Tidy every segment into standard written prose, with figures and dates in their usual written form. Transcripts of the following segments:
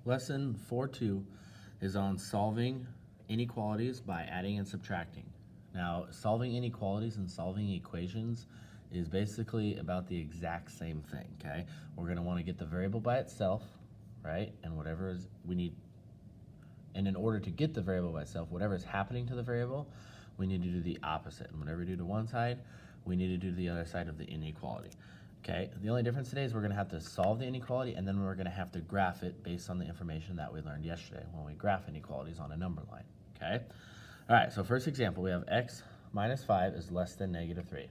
Lesson 4.2 is on solving inequalities by adding and subtracting. Now, solving inequalities and solving equations is basically about the exact same thing, okay? We're gonna wanna get the variable by itself, right? And whatever is we need, and in order to get the variable by itself, whatever is happening to the variable, we need to do the opposite. And whatever we do to one side, we need to do to the other side of the inequality. Okay, the only difference today is we're gonna have to solve the inequality and then we're gonna have to graph it based on the information that we learned yesterday when we graph inequalities on a number line, okay? All right, so first example, we have x minus 5 is less than negative 3.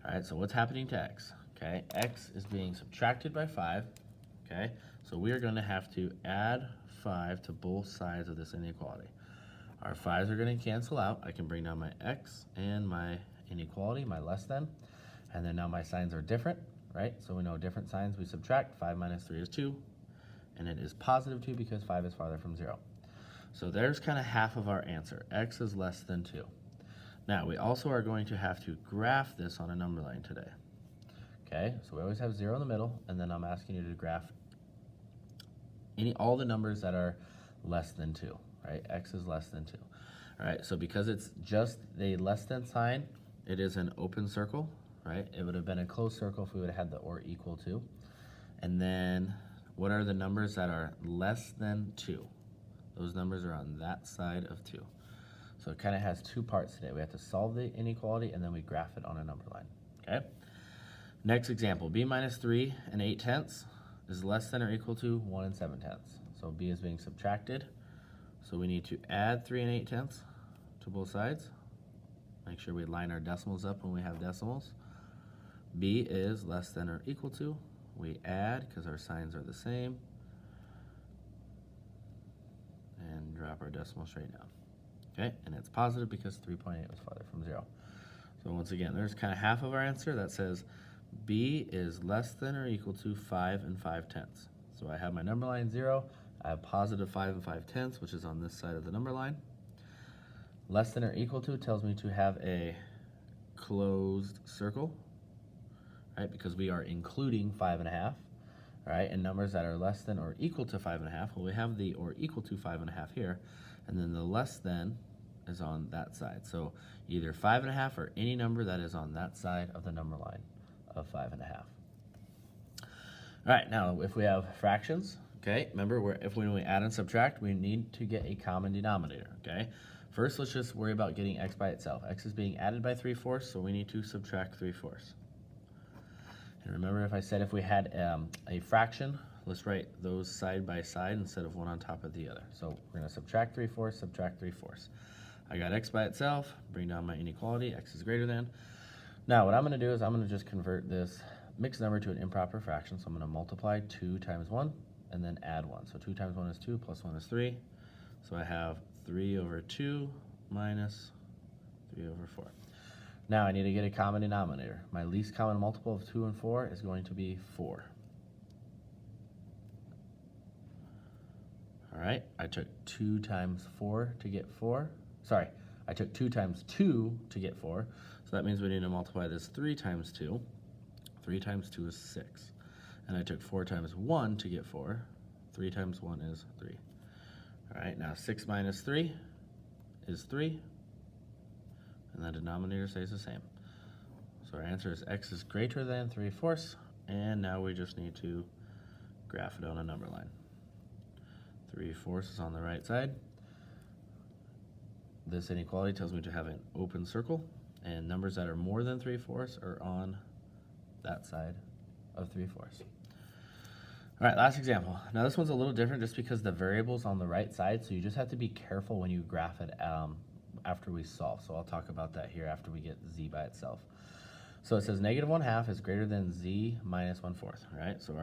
All right, so what's happening to x? Okay, x is being subtracted by 5, okay? So we are gonna have to add 5 to both sides of this inequality. Our 5s are gonna cancel out. I can bring down my x and my inequality, my less than, and then now my signs are different, right? So we know different signs we subtract. 5 minus 3 is 2, and it is positive 2 because 5 is farther from 0. So there's kind of half of our answer. X is less than 2. Now, we also are going to have to graph this on a number line today. Okay, so we always have 0 in the middle, and then I'm asking you to graph all the numbers that are less than 2, right? X is less than 2. All right, so because it's just the less than sign, it is an open circle, right? It would have been a closed circle if we would have had the or equal to. And then what are the numbers that are less than 2? Those numbers are on that side of 2. So it kind of has two parts today. We have to solve the inequality and then we graph it on a number line, okay? Next example, b minus 3 and 8/10 is less than or equal to 1 and 7/10. So b is being subtracted. So we need to add 3 and 8/10 to both sides. Make sure we line our decimals up when we have decimals. b is less than or equal to. We add because our signs are the same. And drop our decimal straight down. Okay, and it's positive because 3.8 was farther from 0. So once again, there's kind of half of our answer that says b is less than or equal to 5 and 5/10. So I have my number line 0. I have positive 5 and 5/10, which is on this side of the number line. Less than or equal to tells me to have a closed circle, right? Because we are including 5.5, right? And numbers that are less than or equal to 5.5, well, we have the or equal to 5.5 here, and then the less than is on that side. So either 5.5 or any number that is on that side of the number line of 5.5. All right, now if we have fractions, okay, remember when we add and subtract, we need to get a common denominator, okay? First, let's just worry about getting x by itself. X is being added by 3/4, so we need to subtract 3/4. And remember, if I said if we had a fraction, let's write those side by side instead of one on top of the other. So we're gonna subtract 3/4, subtract 3/4. I got x by itself, bring down my inequality, x is greater than. Now what I'm gonna do is I'm gonna just convert this mixed number to an improper fraction. So I'm gonna multiply 2 times 1 and then add 1. So 2 times 1 is 2, plus 1 is 3. So I have 3 over 2 minus 3 over 4. Now I need to get a common denominator. My least common multiple of 2 and 4 is going to be 4. All right, I took 2 times 4 to get 4. Sorry, I took 2 times 2 to get 4. So that means we need to multiply this 3 times 2. 3 times 2 is 6. And I took 4 times 1 to get 4. 3 times 1 is 3. All right, now 6 minus 3 is 3. And the denominator stays the same. So our answer is x is greater than 3/4. And now we just need to graph it on a number line. 3/4 is on the right side. This inequality tells me to have an open circle, and numbers that are more than 3/4 are on that side of 3/4. All right, last example. Now this one's a little different just because the variable's on the right side, so you just have to be careful when you graph it after we solve. So I'll talk about that here after we get z by itself. So it says negative 1/2 is greater than z minus 1/4, right? So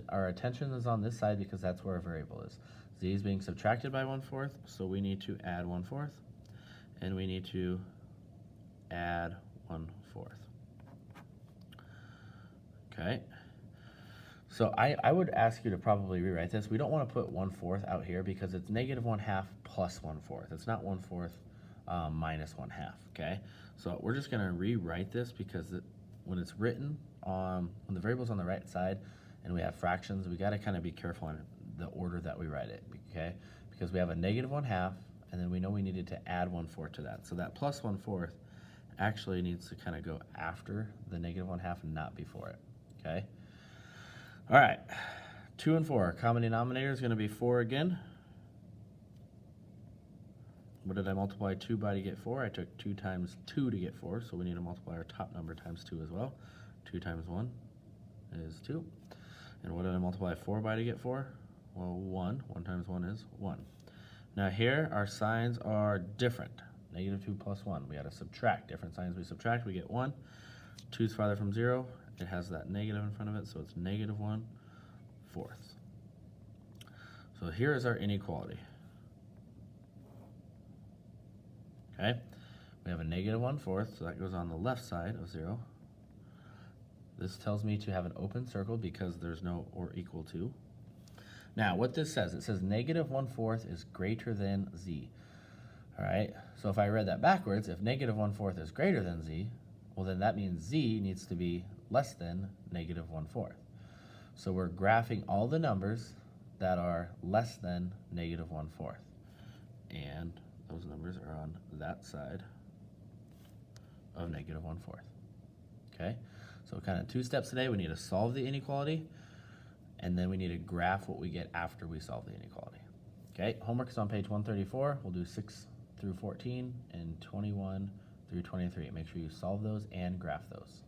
our attention is on this side because that's where our variable is. Z is being subtracted by 1/4, so we need to add 1/4, and we need to add 1/4. Okay. So I would ask you to probably rewrite this. We don't want to put 1/4 out here because it's negative 1/2 plus 1/4. It's not 1/4 minus 1/2, okay? So we're just gonna rewrite this because when it's written when the variable's on the right side and we have fractions, we gotta kind of be careful on the order that we write it, okay? Because we have a negative 1/2, and then we know we needed to add 1/4 to that. So that plus 1/4 actually needs to kind of go after the negative 1/2 and not before it, okay? All right, 2 and 4, common denominator is gonna be 4 again. What did I multiply 2 by to get 4? I took 2 times 2 to get 4, so we need to multiply our top number times 2 as well. 2 times 1 is 2. And what did I multiply 4 by to get 4? Well, 1. 1 times 1 is 1. Now here, our signs are different. Negative 2 plus 1. We got to subtract. Different signs we subtract, we get 1. 2 is farther from 0. It has that negative in front of it, so it's negative 1/4. So here is our inequality. Okay? We have a negative 1/4, so that goes on the left side of 0. This tells me to have an open circle because there's no or equal to. Now, what this says, it says negative 1/4 is greater than z. All right, so if I read that backwards, if negative 1/4 is greater than z, well then that means z needs to be less than negative 1/4. So we're graphing all the numbers that are less than negative 1/4. And those numbers are on that side of negative 1/4. Okay, so kind of 2 steps today. We need to solve the inequality, and then we need to graph what we get after we solve the inequality. Okay, homework is on page 134. We'll do 6 through 14 and 21 through 23. Make sure you solve those and graph those.